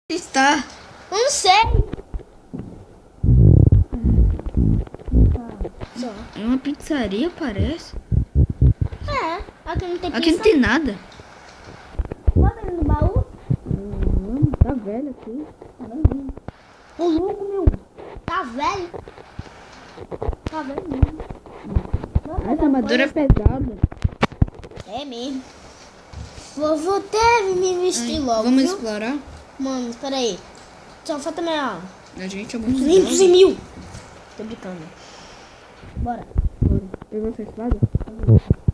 Está. Não sei. É uma pizzaria, parece. É, aqui não tem pizza. Aqui não tem nada. Bota ele no baú. Tá velho aqui. Ô louco, meu. Tá velho. Tá velho mesmo. Essa armadura é pesada. É mesmo. Vou até me vestir logo, Vamos viu? explorar? Mano, espera aí. Só falta minha... A gente é muito 200 mil. Tô brincando. Bora. Bora. Pegou essa espada?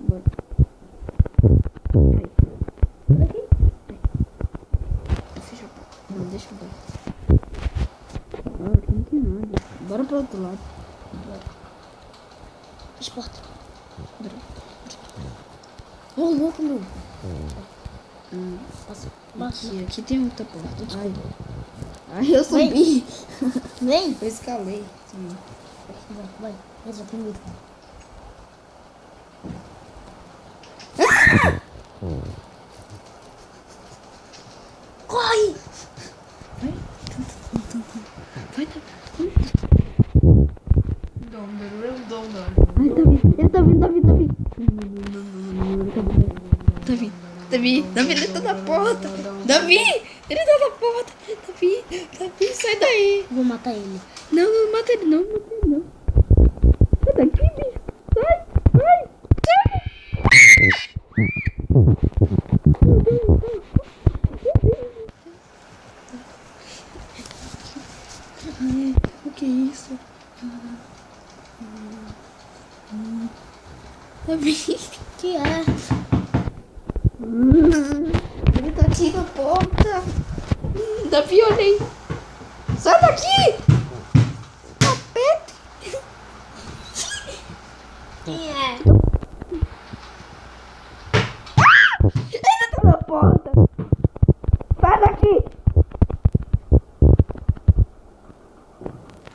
Bora. Por aqui? Fecha a porta. Não, deixa eu ver. Ah, aqui não tem nada. Bora pro outro lado. Fecha a porta. Bora. Ô louco, meu. Passa. Aqui tem outra porta. Ai, eu subi. Vem. Eu escalei. Sim. Vai. Entra comigo. Corre. Vai, tá. Ai, tá vindo. Ele tá vindo. Davi, ele tá na porta. Davi, ele tá na porta. Davi, sai daí. Vou matar ele. Não mata ele, não. Sai daqui, bicho. Sai. O que é isso? Davi. Que é? Ele tá aqui na porta. Davi, olha aí. Sai daqui. Capeta. Quem é? Ele tá na porta. Sai daqui.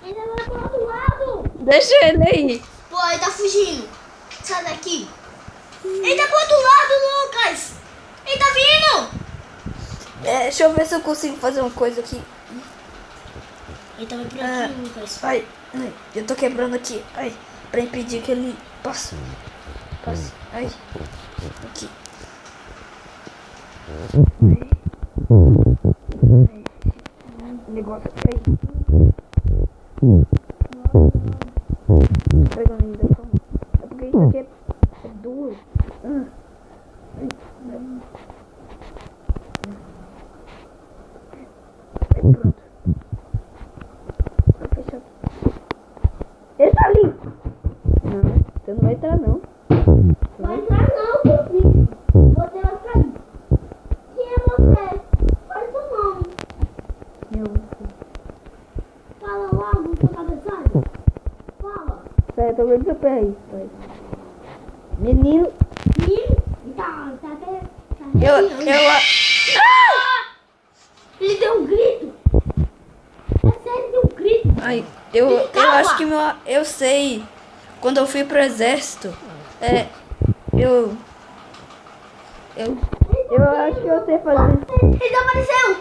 Ele tá lá pro outro lado. Deixa ele aí. Pô, ele tá fugindo. Sai daqui. Ele tá pro outro lado, Lucas. Ele tá vindo. Deixa eu ver se eu consigo fazer uma coisa aqui. Ele tá vindo por aqui, Lucas. Ai, eu tô quebrando aqui. Ai, pra impedir que ele passe. Ai, aqui. Negócio aqui. Pegando ainda. É porque isso aqui é duro. Pronto. Tá fechado. Ele tá ali. Não, você não vai entrar não. Vai entrar não, meu filho. Você vai cair. Quem é você? Qual é o seu nome? Fala logo, seu cabeçalho. Fala. Sai, tô vendo seu pé aí. Sai. Menino. Tá até... Ele deu um grito. É sério, ele deu um grito. Ai, eu Calma. acho que eu sei. Quando eu fui pro exército, eu acho que eu sei fazer. Ele desapareceu.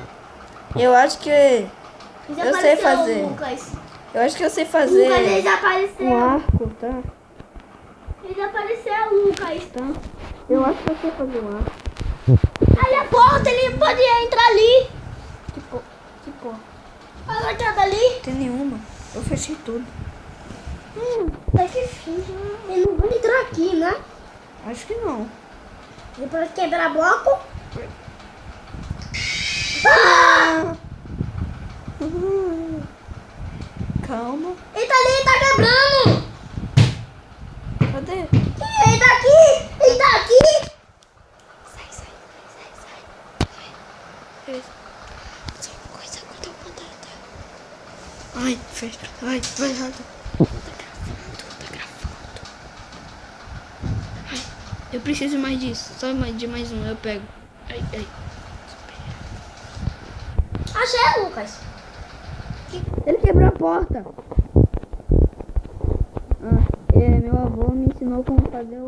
Eu acho que eu sei fazer. Lucas. Eu acho que eu sei Lucas, ele fazer desapareceu. um arco, tá? Ele desapareceu, Lucas. Tá? Eu acho que eu sei fazer um arco. Aí a porta, ele podia entrar ali. Tipo, Olha a entrada ali. tem nenhuma. Eu fechei tudo. Tá difícil. Ele não vai entrar aqui, né? Acho que não. Ele pode quebrar bloco. Calma. Ele tá ali, ele tá quebrando. Cadê? Ele tá aqui. Ele tá aqui. Sai. Só uma coisa quando eu mandar. Ai, fecha. Ai, vai errado. Tá gravando. Ai, eu preciso mais disso. Só de mais um, eu pego. Ai. Achei, Lucas. Ele quebrou a porta. Meu avô me ensinou como fazer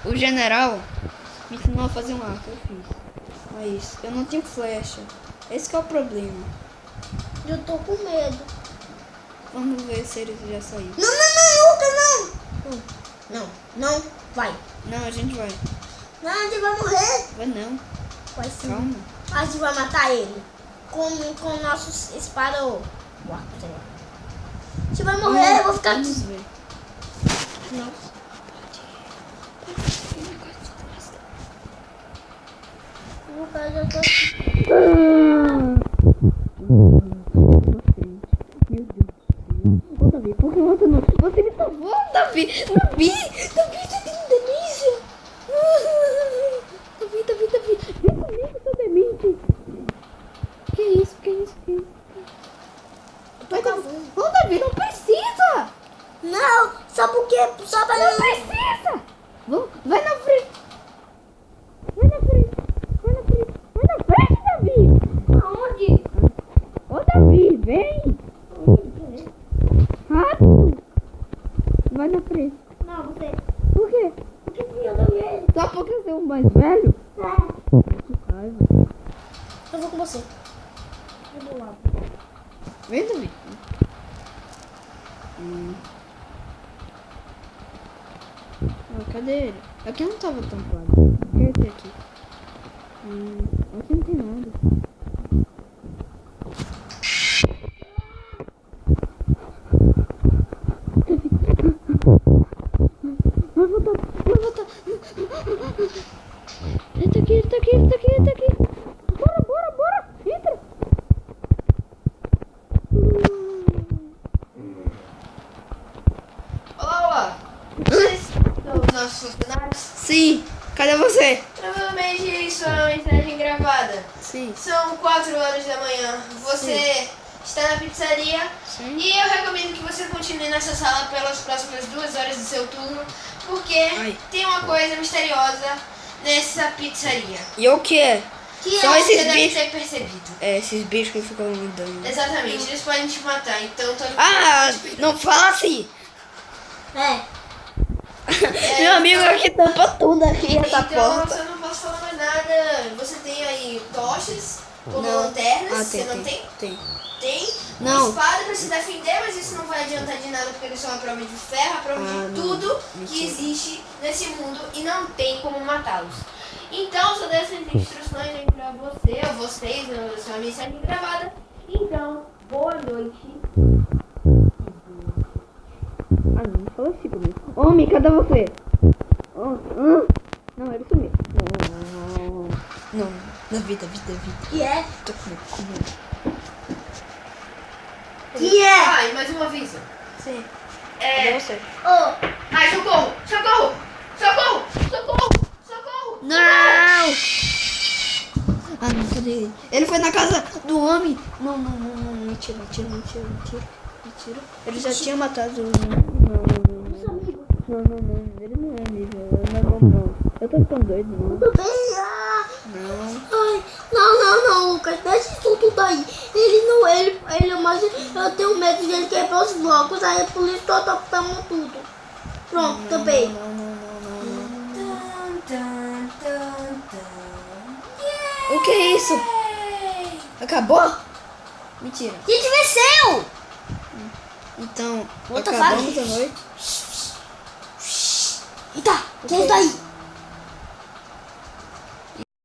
o general Me ensinou a fazer um arco, eu fiz. Mas eu não tenho flecha. Esse que é o problema. Eu tô com medo. Vamos ver se ele já saiu. Não, Lucas, não. Não, vai. Não, a gente vai. Não, a gente vai morrer. Vai não. Vai sim. Calma. A gente vai matar ele. Com nossos espada ou arco, sei lá. A gente vai morrer, eu vou ficar Vamos aqui. ver. Nossa. Lucas, eu tô aqui. Meu Deus do céu. Ô, Davi, por que você não... Você me salvou, Davi. Davi, você tem delícia. Davi. Vem comigo, seu demente. Que isso? Vai, Davi. Ô, Davi, não precisa. Não, só porque... Só pra Não não... precisa. Vai na frente. Davi. Aonde? Ô, Davi, vem. Rápido. Vai na frente. Não, você... Por quê? Porque eu também. Só porque você é o mais velho? Que raiva. Eu vou com você. Eu vou lá. Vem, Davi. Cadê ele? Aqui não tava tampado. Cadê esse aqui? Aqui não tem nada. Vai voltar. Ele tá aqui. Bora. Entra. Olá! Vocês são os nossos funcionários? Sim. Cadê você? Provavelmente isso é uma mensagem gravada. Sim. São 4 horas da manhã. Você está na pizzaria e eu recomendo que você continue nessa sala pelas próximas 2 horas do seu turno, porque tem uma coisa misteriosa nessa pizzaria. E o que é? Que São você esses deve bichos. ter percebido. É, esses bichos que ficam andando. Exatamente, eles podem te matar, então tome Não fala assim. Meu amigo aqui tampa tudo aqui, essa Então, porta. eu não posso falar mais nada. Você tem aí tochas, como Não. lanternas, você não tem? Tem. Tem Não. uma espada pra se defender, mas isso não vai adiantar de nada porque eles são a prova de ferro, a prova Ah, de não. tudo que Mentira. existe nesse mundo e não tem como matá-los. Então, só dei essas instruções aí pra você, ou vocês, a sua mensagem gravada. Então, boa noite. Não fala assim comigo. Homem, cadê você? Não, ele sumiu. Não. Davi. Que é? Tô com medo. Que é? Ah, e mais um aviso. Sim. É... Cadê você? Oh, Ai, socorro! Não! Não, cadê ele? Ele foi na casa do homem. Não. Mentira. Ele já tinha matado o Não. Ele não é amigo. Não. Eu tô ficando doido, não. tudo bem. Não. Ai, não, Lucas. Deixa isso tudo aí. Ele é mais... Eu tenho medo de ele quebrar os blocos. Aí por isso eu tô tapando tudo. Pronto, tampei. Não. O que é isso? Acabou? Mentira. A gente venceu! Então, Outra acabamos fase? a noite. Eita, quem tá aí?